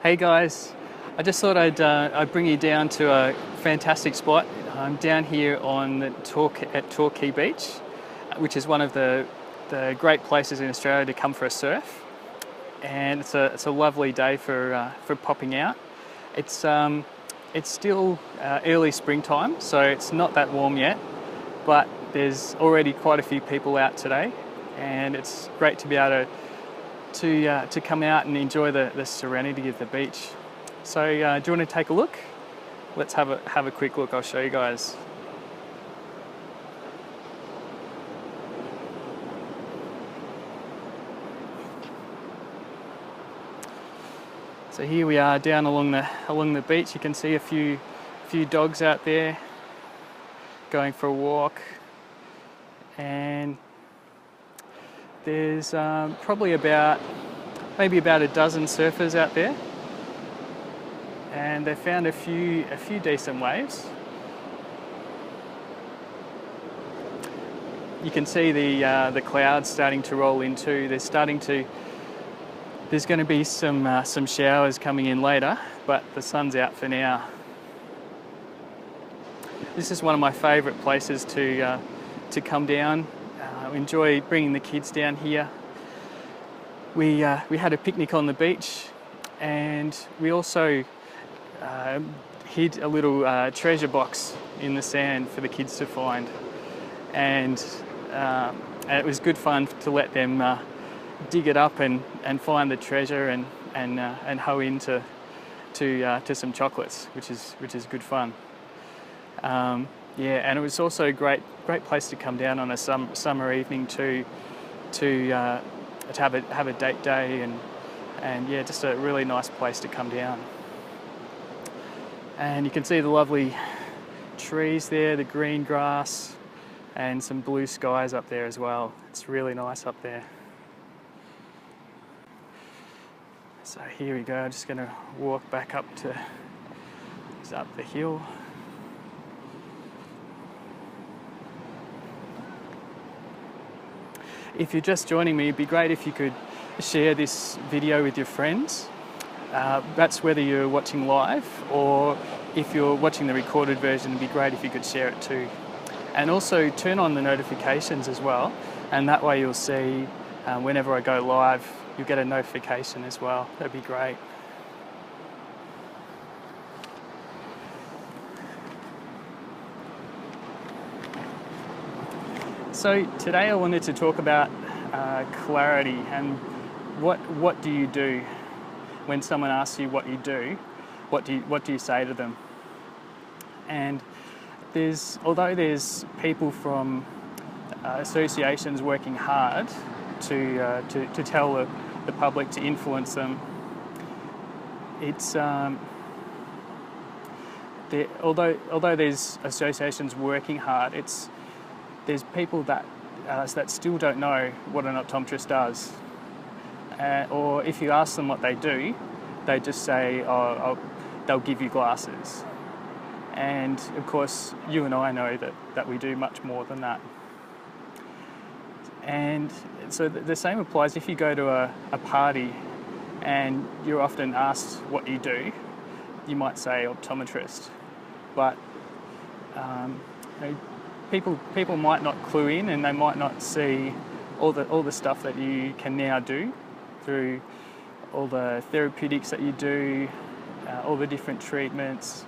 Hey guys, I just thought I'd bring you down to a fantastic spot. I'm down here at Torquay Beach, which is one of the great places in Australia to come for a surf. And it's a lovely day for popping out. It's still early springtime, so it's not that warm yet, but there's already quite a few people out today, and it's great to be able to come out and enjoy the serenity of the beach. So do you want to take a look? Let's have a quick look. I'll show you guys. So here we are down along the beach. You can see a few dogs out there going for a walk, and there's probably maybe about a dozen surfers out there, and they found a few decent waves. You can see the clouds starting to roll in too. There's going to be some showers coming in later, but the sun's out for now. This is one of my favourite places to come down. Enjoy bringing the kids down here. We had a picnic on the beach, and we also hid a little treasure box in the sand for the kids to find, and it was good fun to let them dig it up and find the treasure and hoe into some chocolates, which is good fun. And it was also a great place to come down on a summer evening to have a date day, and yeah, just a really nice place to come down. And you can see the lovely trees there, the green grass, and some blue skies up there as well. It's really nice up there. So here we go. I'm just going to walk back up the hill. If you're just joining me, it'd be great if you could share this video with your friends. That's whether you're watching live or if you're watching the recorded version, it'd be great if you could share it too. And also turn on the notifications as well, and that way you'll see whenever I go live, you'll get a notification as well. That'd be great. So today I wanted to talk about clarity and what do you do when someone asks you what you do? What do you say to them? And although there's people from associations working hard to tell the public, to influence them, it's although there's associations working hard, there's people that still don't know what an optometrist does, or if you ask them what they do, they just say, they'll give you glasses. And of course, you and I know that we do much more than that. And so the same applies if you go to a party and you're often asked what you do. You might say optometrist, but people might not clue in, and they might not see all the stuff that you can now do through all the therapeutics that you do, all the different treatments,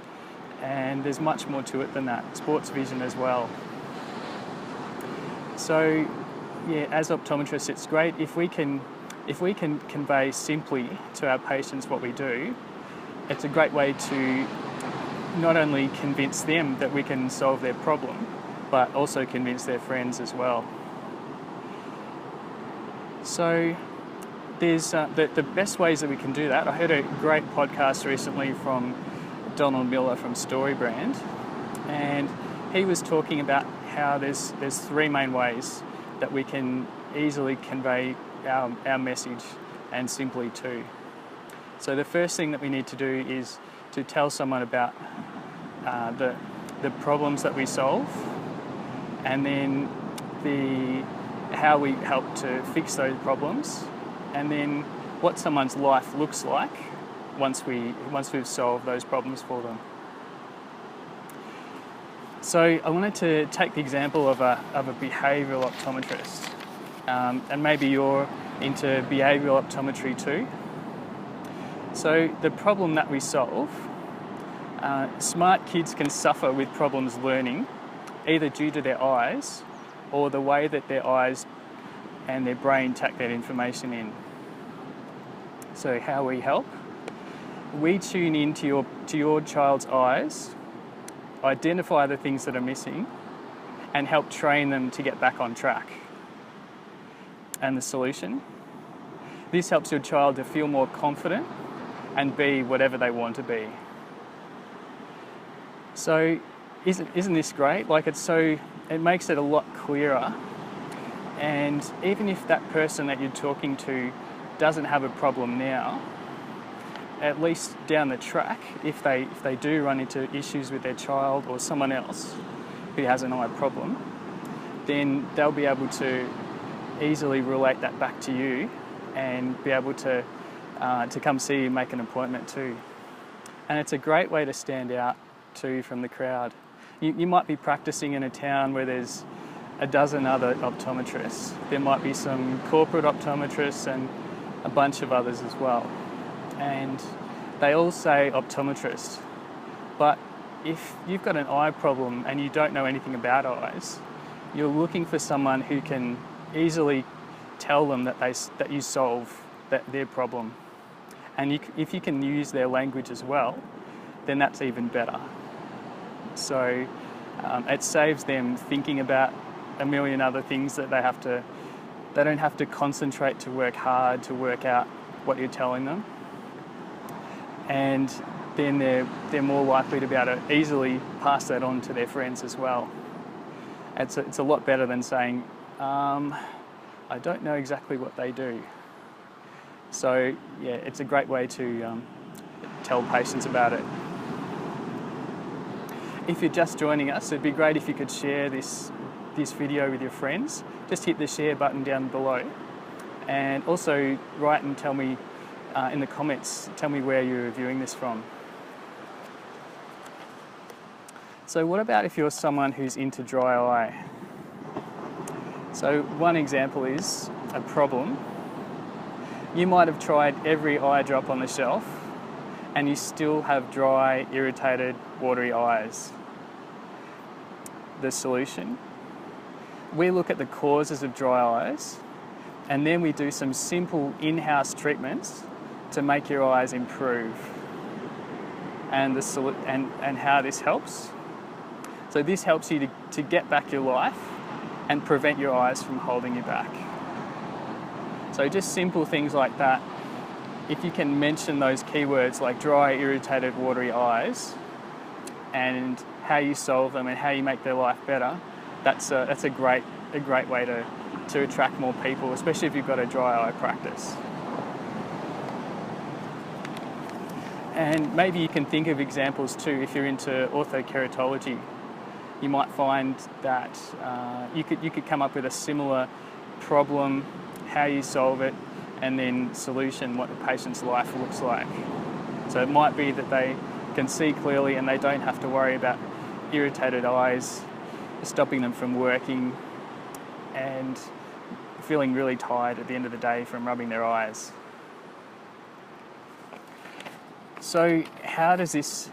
and there's much more to it than that. Sports vision as well. So yeah, as optometrists, it's great if we can convey simply to our patients what we do. It's a great way to not only convince them that we can solve their problem, but also convince their friends as well. So there's the best ways that we can do that. I heard a great podcast recently from Donald Miller from StoryBrand, and he was talking about how there's three main ways that we can easily convey our message, and simply too. So the first thing that we need to do is to tell someone about the problems that we solve, and then how we help to fix those problems, and then what someone's life looks like once we've solved those problems for them. So I wanted to take the example of a behavioural optometrist, and maybe you're into behavioural optometry too. So the problem that we solve, smart kids can suffer with problems learning, either due to their eyes or the way that their eyes and their brain take that information in. So how we help? We tune into your child's eyes, identify the things that are missing, and help train them to get back on track. And the solution? This helps your child to feel more confident and be whatever they want to be. So isn't this great? Like it makes it a lot clearer. And even if that person that you're talking to doesn't have a problem now, at least down the track, if they do run into issues with their child or someone else who has an eye problem, then they'll be able to easily relate that back to you and be able to come see you, make an appointment too. And it's a great way to stand out too from the crowd. You might be practicing in a town where there's a dozen other optometrists. There might be some corporate optometrists and a bunch of others as well. And they all say optometrist. But if you've got an eye problem and you don't know anything about eyes, you're looking for someone who can easily tell them that you solve their problem. And if you can use their language as well, then that's even better. So it saves them thinking about a million other things that they don't have to concentrate to work hard to work out what you're telling them. And then they're more likely to be able to easily pass that on to their friends as well. It's a lot better than saying, I don't know exactly what they do. So yeah, it's a great way to tell patients about it. If you're just joining us, it'd be great if you could share this video with your friends. Just hit the share button down below, and also write and tell me in the comments, tell me where you're viewing this from. So what about if you're someone who's into dry eye? So one example is a problem. You might have tried every eye drop on the shelf and you still have dry, irritated, watery eyes. The solution? We look at the causes of dry eyes, and then we do some simple in-house treatments to make your eyes improve. And how this helps? So this helps you to get back your life and prevent your eyes from holding you back. So just simple things like that. If you can mention those keywords like dry, irritated, watery eyes, and how you solve them and how you make their life better, that's a great way to attract more people, especially if you've got a dry eye practice. And maybe you can think of examples too. If you're into orthokeratology, you might find that you could come up with a similar problem, how you solve it, and then solution, what the patient's life looks like. So it might be that they can see clearly and they don't have to worry about irritated eyes stopping them from working and feeling really tired at the end of the day from rubbing their eyes. So how does this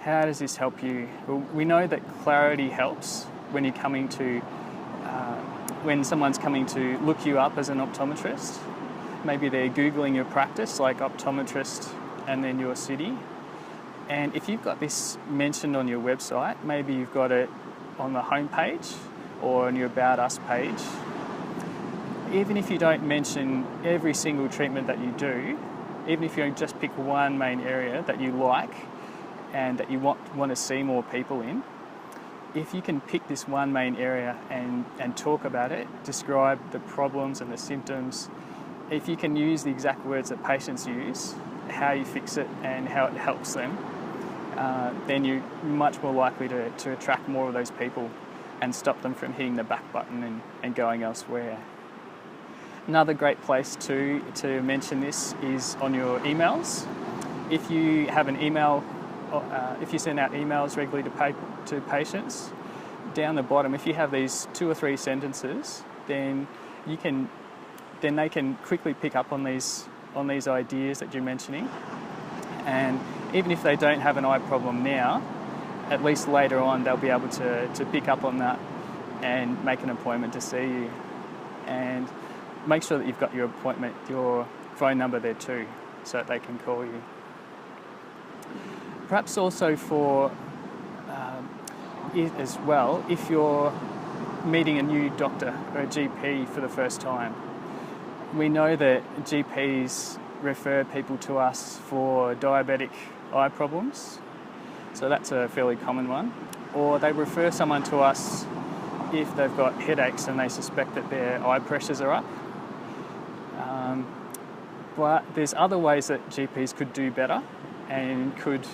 help you? Well, we know that clarity helps when you're coming to when someone's coming to look you up as an optometrist. Maybe they're Googling your practice, like optometrist and then your city. And if you've got this mentioned on your website, maybe you've got it on the homepage or on your About Us page, even if you don't mention every single treatment that you do, even if you just pick one main area that you like and that you want to see more people in, if you can pick this one main area and talk about it, describe the problems and the symptoms, if you can use the exact words that patients use, how you fix it and how it helps them, then you're much more likely to attract more of those people and stop them from hitting the back button and going elsewhere. Another great place to mention this is on your emails. if you have an email, if you send out emails regularly to patients, down the bottom, if you have these 2 or 3 sentences, then they can quickly pick up on these ideas that you're mentioning. And even if they don't have an eye problem now, at least later on they'll be able to pick up on that and make an appointment to see you. And make sure that you've got your phone number there too, so that they can call you. Perhaps also for as well, if you're meeting a new doctor or a GP for the first time. We know that GPs refer people to us for diabetic eye problems, so that's a fairly common one. Or they refer someone to us if they've got headaches and they suspect that their eye pressures are up. But there's other ways that GPs could do better and could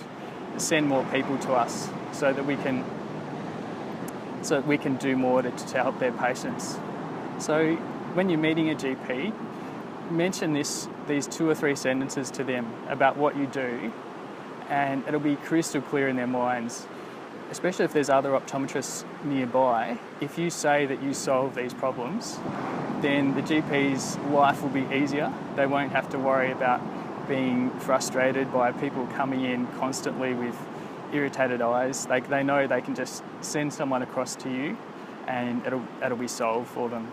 send more people to us so that we can do more to help their patients. So when you're meeting a GP, mention these 2 or 3 sentences to them about what you do, and it'll be crystal clear in their minds, especially if there's other optometrists nearby. If you say that you solve these problems, then the GP's life will be easier. They won't have to worry about being frustrated by people coming in constantly with irritated eyes. They know they can just send someone across to you and it'll be solved for them.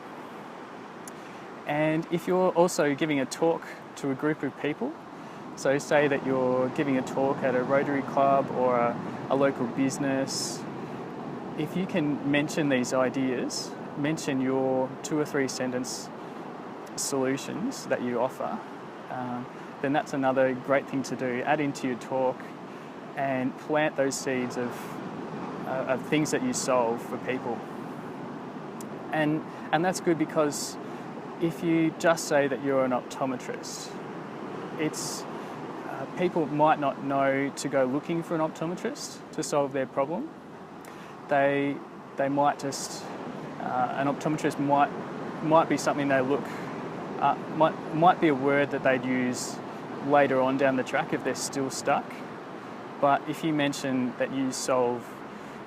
And if you're also giving a talk to a group of people, so say that you're giving a talk at a Rotary Club or a local business, if you can mention these ideas, mention your 2 or 3 sentence solutions that you offer, then that's another great thing to do. Add into your talk and plant those seeds of things that you solve for people. And that's good, because if you just say that you're an optometrist, people might not know to go looking for an optometrist to solve their problem. They might just an optometrist might be something they look might be a word that they'd use later on down the track if they're still stuck. But if you mention that you solve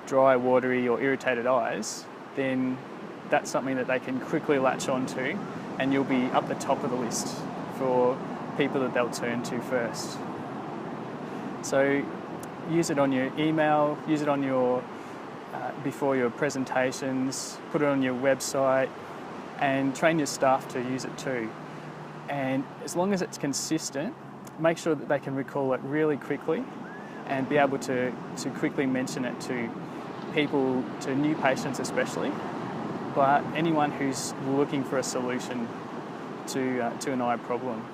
dry, watery or irritated eyes, then that's something that they can quickly latch onto, and you'll be up the top of the list for people that they'll turn to first. So use it on your email, use it on your before your presentations, put it on your website, and train your staff to use it too. And as long as it's consistent, make sure that they can recall it really quickly and be able to quickly mention it to people, to new patients especially, but anyone who's looking for a solution to an eye problem.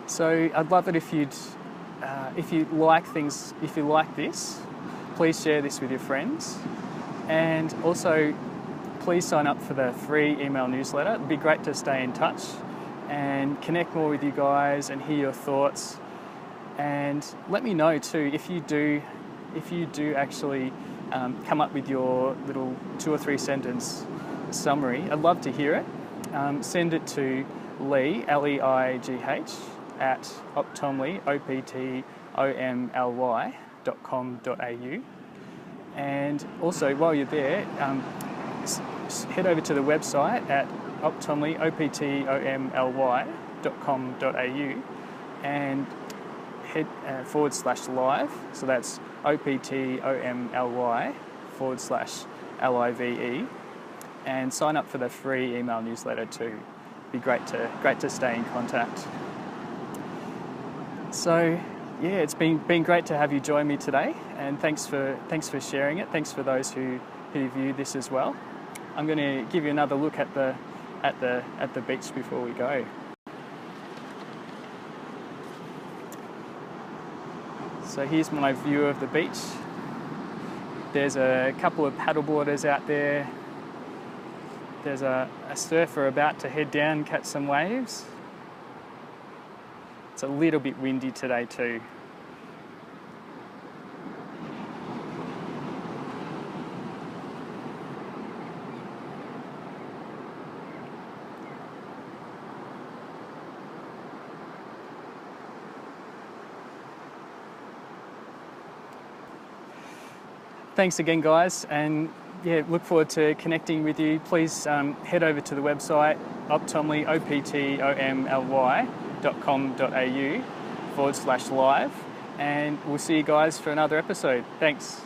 So I'd love it if you like this, please share this with your friends, and also please sign up for the free email newsletter. It'd be great to stay in touch and connect more with you guys and hear your thoughts. And let me know too if you do actually come up with your little 2 or 3 sentence summary. I'd love to hear it. Send it to Leigh, Leigh, at optomly, optomly.com.au. And also, while you're there, head over to the website at optomly, optomly.com.au, and head /live. So that's optomly/live, and sign up for the free email newsletter too. Be great to stay in contact. So yeah, it's been great to have you join me today, and thanks for sharing it. Thanks for those who viewed this as well. I'm going to give you another look at the beach before we go. So here's my view of the beach. There's a couple of paddleboarders out there. There's a surfer about to head down, catch some waves. It's a little bit windy today too. Thanks again, guys, and yeah, look forward to connecting with you. Please head over to the website optomly, optomly.com.au /live, and we'll see you guys for another episode. Thanks.